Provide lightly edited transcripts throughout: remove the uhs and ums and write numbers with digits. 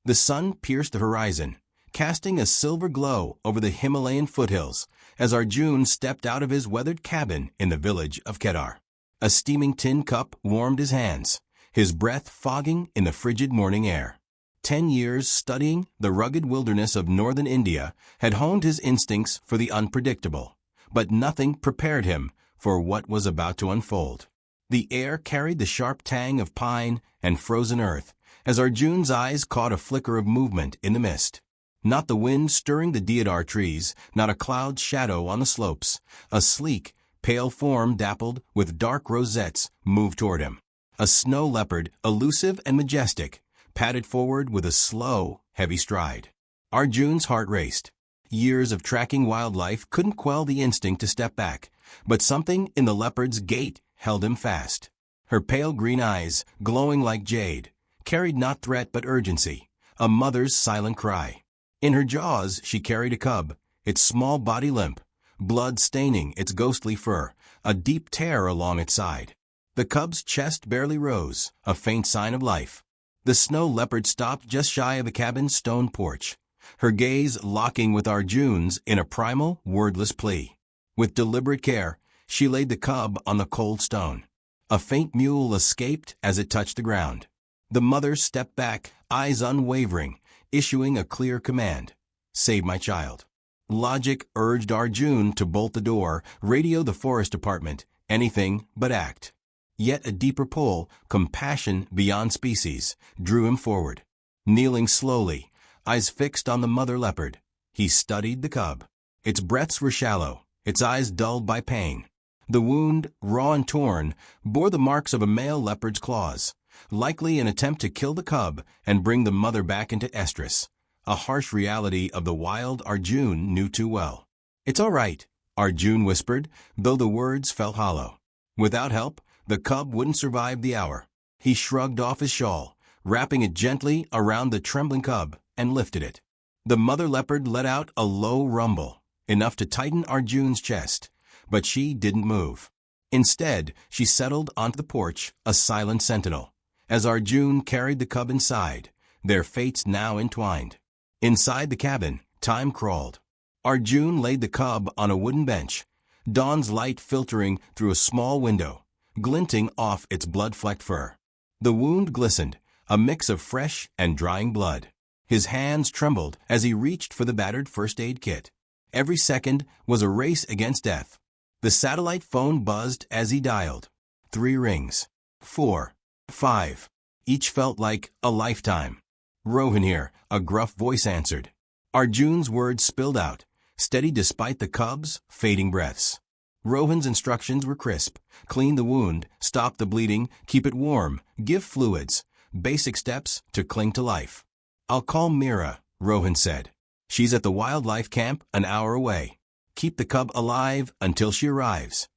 The sun pierced the horizon, casting a silver glow over the Himalayan foothills as Arjun stepped out of his weathered cabin in the village of Kedar. A steaming tin cup warmed his hands, his breath fogging in the frigid morning air. 10 years studying the rugged wilderness of northern India had honed his instincts for the unpredictable, but nothing prepared him for what was about to unfold. The air carried the sharp tang of pine and frozen earth as Arjun's eyes caught a flicker of movement in the mist. Not the wind stirring the deodar trees, not a cloud's shadow on the slopes. A sleek, pale form dappled with dark rosettes moved toward him. A snow leopard, elusive and majestic, padded forward with a slow, heavy stride. Arjun's heart raced. Years of tracking wildlife couldn't quell the instinct to step back, but something in the leopard's gait held him fast. Her pale green eyes, glowing like jade, carried not threat but urgency, a mother's silent cry. In her jaws she carried a cub, its small body limp, blood staining its ghostly fur, a deep tear along its side. The cub's chest barely rose, a faint sign of life. The snow leopard stopped just shy of the cabin's stone porch, her gaze locking with Arjun's in a primal, wordless plea. With deliberate care, she laid the cub on the cold stone. A faint mewl escaped as it touched the ground. The mother stepped back, eyes unwavering, issuing a clear command. "Save my child." Logic urged Arjun to bolt the door, radio the forest department, anything but act. Yet a deeper pull, compassion beyond species, drew him forward. Kneeling slowly, eyes fixed on the mother leopard, he studied the cub. Its breaths were shallow, its eyes dulled by pain. The wound, raw and torn, bore the marks of a male leopard's claws, likely an attempt to kill the cub and bring the mother back into estrus, a harsh reality of the wild Arjun knew too well. "It's all right," Arjun whispered, though the words felt hollow. Without help, the cub wouldn't survive the hour. He shrugged off his shawl, wrapping it gently around the trembling cub, and lifted it. The mother leopard let out a low rumble, enough to tighten Arjun's chest, but she didn't move. Instead, she settled onto the porch, a silent sentinel. As Arjun carried the cub inside, their fates now entwined. Inside the cabin, time crawled. Arjun laid the cub on a wooden bench, dawn's light filtering through a small window, glinting off its blood-flecked fur. The wound glistened, a mix of fresh and drying blood. His hands trembled as he reached for the battered first aid kit. Every second was a race against death. The satellite phone buzzed as he dialed. 3 rings. 4. 5. Each felt like a lifetime. "Rohan here," a gruff voice answered. Arjun's words spilled out, steady despite the cub's fading breaths. Rohan's instructions were crisp. Clean the wound, stop the bleeding, keep it warm, give fluids. Basic steps to cling to life. "I'll call Mira," Rohan said. "She's at the wildlife camp an hour away. Keep the cub alive until she arrives."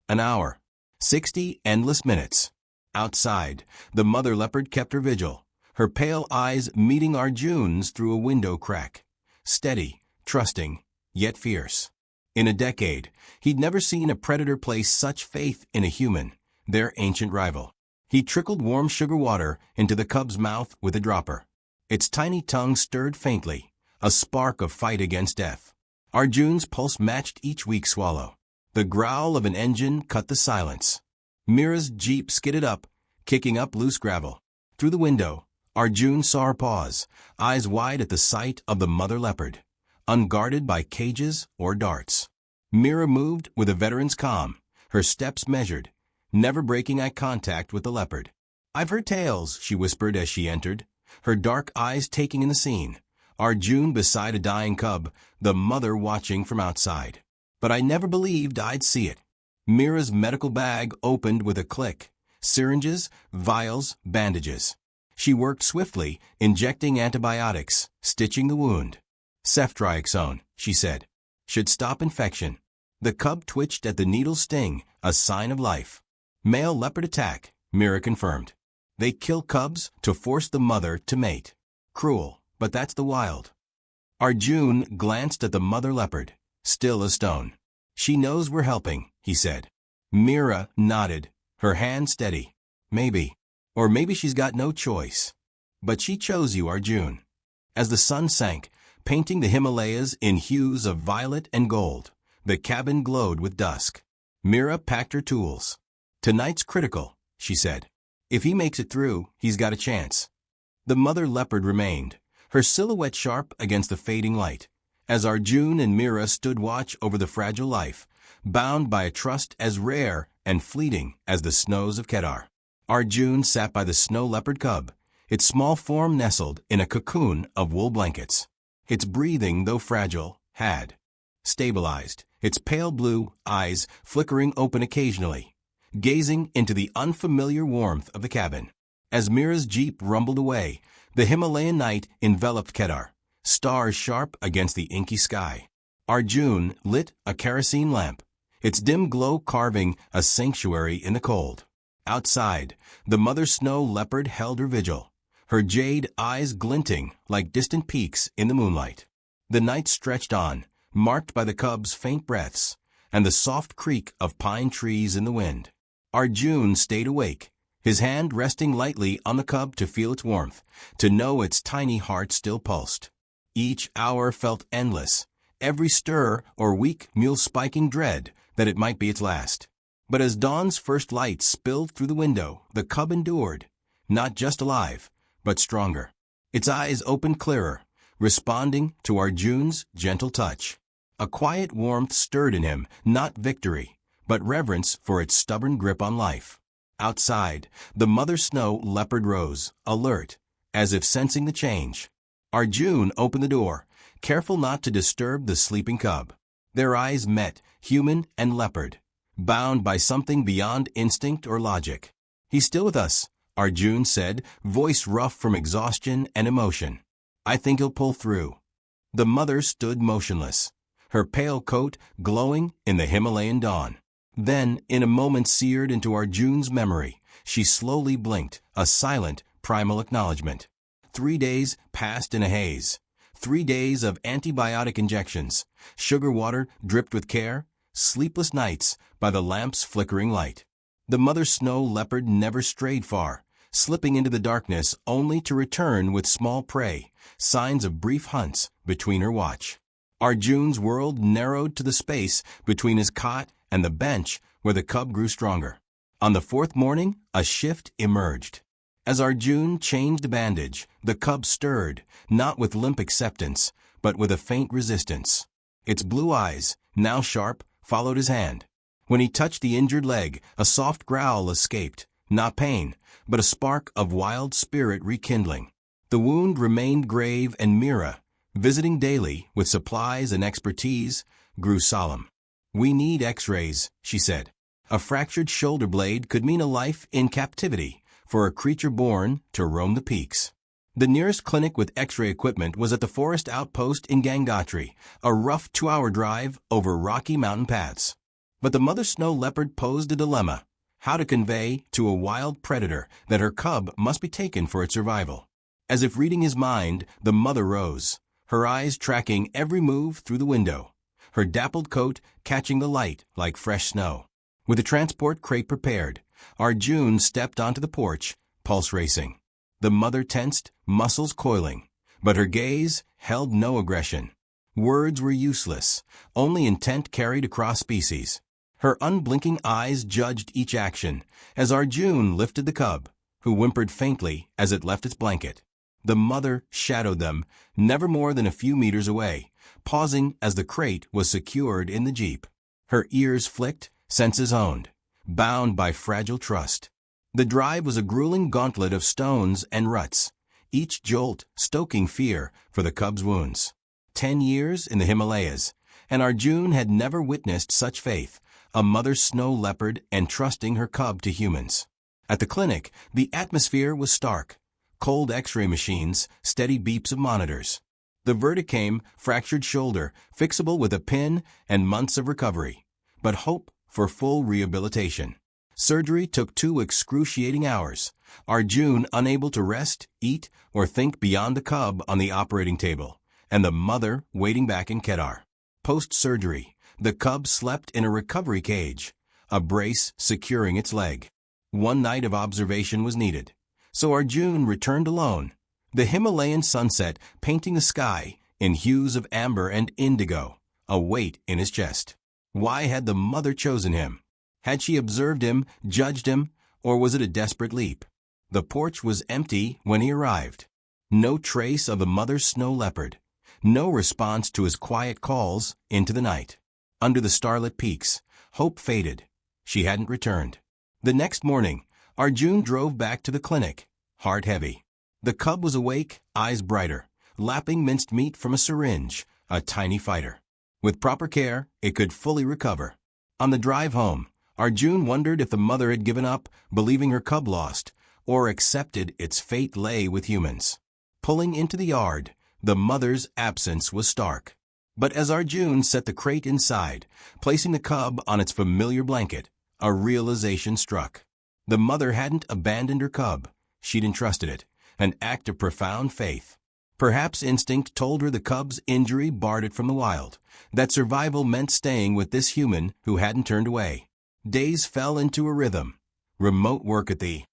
An hour. 60 endless minutes. Outside, the mother leopard kept her vigil, her pale eyes meeting Arjun's through a window crack. Steady, trusting, yet fierce. In a decade, he'd never seen a predator place such faith in a human, their ancient rival. He trickled warm sugar water into the cub's mouth with a dropper. Its tiny tongue stirred faintly, a spark of fight against death. Arjun's pulse matched each weak swallow. The growl of an engine cut the silence. Mira's jeep skidded up, kicking up loose gravel. Through the window, Arjun saw her pause, eyes wide at the sight of the mother leopard, unguarded by cages or darts. Mira moved with a veteran's calm, her steps measured, never breaking eye contact with the leopard. "I've heard tales," she whispered as she entered, her dark eyes taking in the scene. Arjun beside a dying cub, the mother watching from outside. "But I never believed I'd see it." Mira's medical bag opened with a click. Syringes, vials, bandages. She worked swiftly, injecting antibiotics, stitching the wound. "Ceftriaxone," she said. "Should stop infection." The cub twitched at the needle's sting, a sign of life. "Male leopard attack," Mira confirmed. "They kill cubs to force the mother to mate. Cruel, but that's the wild." Arjun glanced at the mother leopard, still a stone. "She knows we're helping," he said. Mira nodded, her hand steady. "Maybe. Or maybe she's got no choice. But she chose you, Arjun. As the sun sank, painting the Himalayas in hues of violet and gold, the cabin glowed with dusk. Mira packed her tools. "Tonight's critical," she said. "If he makes it through, he's got a chance." The mother leopard remained, her silhouette sharp against the fading light, as Arjun and Mira stood watch over the fragile life, bound by a trust as rare and fleeting as the snows of Kedar. Arjun sat by the snow leopard cub, its small form nestled in a cocoon of wool blankets. Its breathing, though fragile, had stabilized, its pale blue eyes flickering open occasionally, gazing into the unfamiliar warmth of the cabin. As Mira's jeep rumbled away, the Himalayan night enveloped Kedar, stars sharp against the inky sky. Arjun lit a kerosene lamp, its dim glow carving a sanctuary in the cold. Outside, the mother snow leopard held her vigil, her jade eyes glinting like distant peaks in the moonlight. The night stretched on, marked by the cub's faint breaths and the soft creak of pine trees in the wind. Arjun stayed awake, his hand resting lightly on the cub to feel its warmth, to know its tiny heart still pulsed. Each hour felt endless, every stir or weak mule spiking dread that it might be its last. But as dawn's first light spilled through the window, the cub endured, not just alive, but stronger. Its eyes opened clearer, responding to Arjun's gentle touch. A quiet warmth stirred in him, not victory, but reverence for its stubborn grip on life. Outside, the mother snow leopard rose, alert, as if sensing the change. Arjun opened the door, careful not to disturb the sleeping cub. Their eyes met, human and leopard, bound by something beyond instinct or logic. "He's still with us," Arjun said, voice rough from exhaustion and emotion. "I think he'll pull through." The mother stood motionless, her pale coat glowing in the Himalayan dawn. Then, in a moment seared into Arjun's memory, she slowly blinked, a silent, primal acknowledgement. 3 days passed in a haze. 3 days of antibiotic injections, sugar water dripped with care, sleepless nights by the lamp's flickering light. The mother snow leopard never strayed far, slipping into the darkness only to return with small prey, signs of brief hunts between her watch. Arjun's world narrowed to the space between his cot and the bench where the cub grew stronger. On the 4th morning, a shift emerged. As Arjun changed a bandage, the cub stirred, not with limp acceptance, but with a faint resistance. Its blue eyes, now sharp, followed his hand. When he touched the injured leg, a soft growl escaped, not pain, but a spark of wild spirit rekindling. The wound remained grave, and Mira, visiting daily with supplies and expertise, grew solemn. "We need x-rays," she said. A fractured shoulder blade could mean a life in captivity for a creature born to roam the peaks. The nearest clinic with x-ray equipment was at the forest outpost in Gangotri, a rough 2-hour drive over rocky mountain paths. But the mother snow leopard posed a dilemma: how to convey to a wild predator that her cub must be taken for its survival. As if reading his mind, the mother rose, her eyes tracking every move through the window, her dappled coat catching the light like fresh snow. With the transport crate prepared, Arjun stepped onto the porch, pulse racing. The mother tensed, muscles coiling, but her gaze held no aggression. Words were useless, only intent carried across species. Her unblinking eyes judged each action as Arjun lifted the cub, who whimpered faintly as it left its blanket. The mother shadowed them, never more than a few meters away, pausing as the crate was secured in the jeep. Her ears flicked, senses honed, bound by fragile trust. The drive was a grueling gauntlet of stones and ruts, each jolt stoking fear for the cub's wounds. 10 years in the Himalayas, and Arjun had never witnessed such faith, a mother snow leopard entrusting her cub to humans. At the clinic, the atmosphere was stark. Cold x-ray machines, steady beeps of monitors. The verdict came: fractured shoulder, fixable with a pin, and months of recovery. But hope for full rehabilitation. Surgery took 2 excruciating hours. Arjun unable to rest, eat, or think beyond the cub on the operating table, and the mother waiting back in Kedar. Post-surgery, the cub slept in a recovery cage, a brace securing its leg. 1 night of observation was needed, so Arjun returned alone, the Himalayan sunset painting the sky in hues of amber and indigo, a weight in his chest. Why had the mother chosen him? Had she observed him, judged him, or was it a desperate leap? The porch was empty when he arrived. No trace of the mother's snow leopard. No response to his quiet calls into the night. Under the starlit peaks, hope faded. She hadn't returned. The next morning, Arjun drove back to the clinic, heart heavy. The cub was awake, eyes brighter, lapping minced meat from a syringe, a tiny fighter. With proper care, it could fully recover. On the drive home, Arjun wondered if the mother had given up, believing her cub lost, or accepted its fate lay with humans. Pulling into the yard, the mother's absence was stark. But as Arjun set the crate inside, placing the cub on its familiar blanket, a realization struck. The mother hadn't abandoned her cub. She'd entrusted it, an act of profound faith. Perhaps instinct told her the cub's injury barred it from the wild, that survival meant staying with this human who hadn't turned away. Days fell into a rhythm. Remote work at the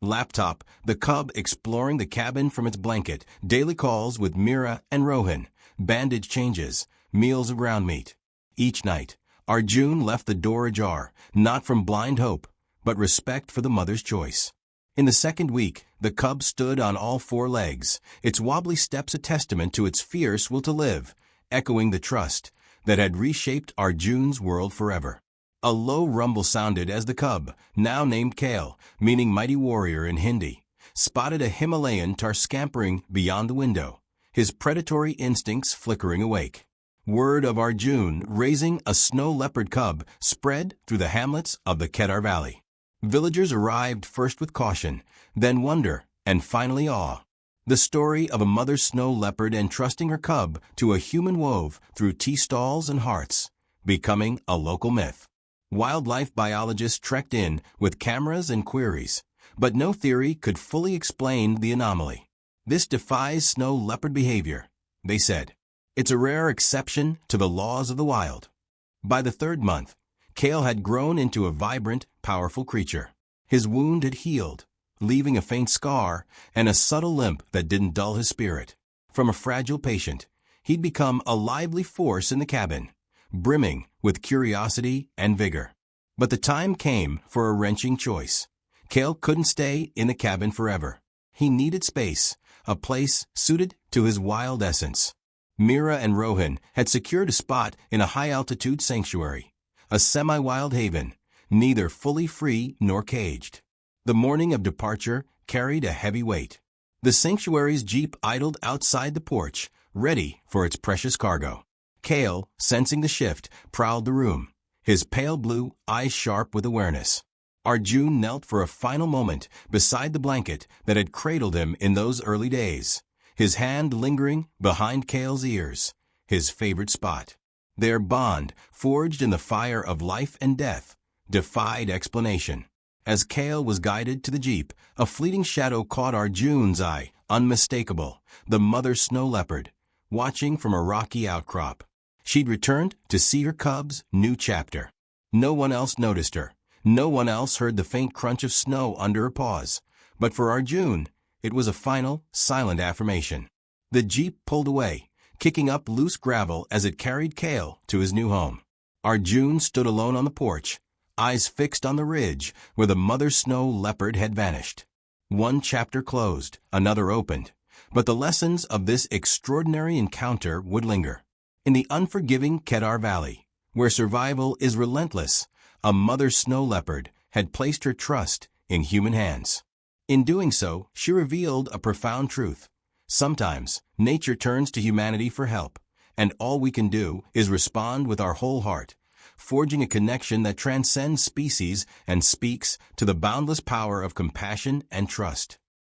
laptop, the cub exploring the cabin from its blanket, daily calls with Mira and Rohan, bandage changes, meals of ground meat. Each night, Arjun left the door ajar, not from blind hope, but respect for the mother's choice. In the second week, the cub stood on all four legs, its wobbly steps a testament to its fierce will to live, echoing the trust that had reshaped Arjun's world forever. A low rumble sounded as the cub, now named Kale, meaning mighty warrior in Hindi, spotted a Himalayan tar scampering beyond the window, his predatory instincts flickering awake. Word of Arjun raising a snow leopard cub spread through the hamlets of the Kedar Valley. Villagers arrived first with caution, then wonder, and finally awe. The story of a mother's snow leopard entrusting her cub to a human wove through tea stalls and hearts, becoming a local myth. Wildlife biologists trekked in with cameras and queries, but no theory could fully explain the anomaly. This defies snow leopard behavior, they said. It's a rare exception to the laws of the wild. By the third month, Kale had grown into a vibrant, powerful creature. His wound had healed, leaving a faint scar and a subtle limp that didn't dull his spirit. From a fragile patient, he'd become a lively force in the cabin, brimming with curiosity and vigor. But the time came for a wrenching choice. Kale couldn't stay in the cabin forever. He needed space, a place suited to his wild essence. Mira and Rohan had secured a spot in a high-altitude sanctuary, a semi-wild haven, neither fully free nor caged. The morning of departure carried a heavy weight. The sanctuary's jeep idled outside the porch, ready for its precious cargo. Kale, sensing the shift, prowled the room, his pale blue eyes sharp with awareness. Arjun knelt for a final moment beside the blanket that had cradled him in those early days, his hand lingering behind Kale's ears, his favorite spot. Their bond, forged in the fire of life and death, defied explanation. As Kale was guided to the jeep, a fleeting shadow caught Arjun's eye, unmistakable, the mother snow leopard, watching from a rocky outcrop. She'd returned to see her cub's new chapter. No one else noticed her. No one else heard the faint crunch of snow under her paws. But for Arjun, it was a final, silent affirmation. The jeep pulled away, kicking up loose gravel as it carried Kale to his new home. Arjun stood alone on the porch, eyes fixed on the ridge where the mother snow leopard had vanished. One chapter closed, another opened, but the lessons of this extraordinary encounter would linger. In the unforgiving Kedar Valley, where survival is relentless, a mother snow leopard had placed her trust in human hands. In doing so, she revealed a profound truth. Sometimes, nature turns to humanity for help, and all we can do is respond with our whole heart, forging a connection that transcends species and speaks to the boundless power of compassion and trust.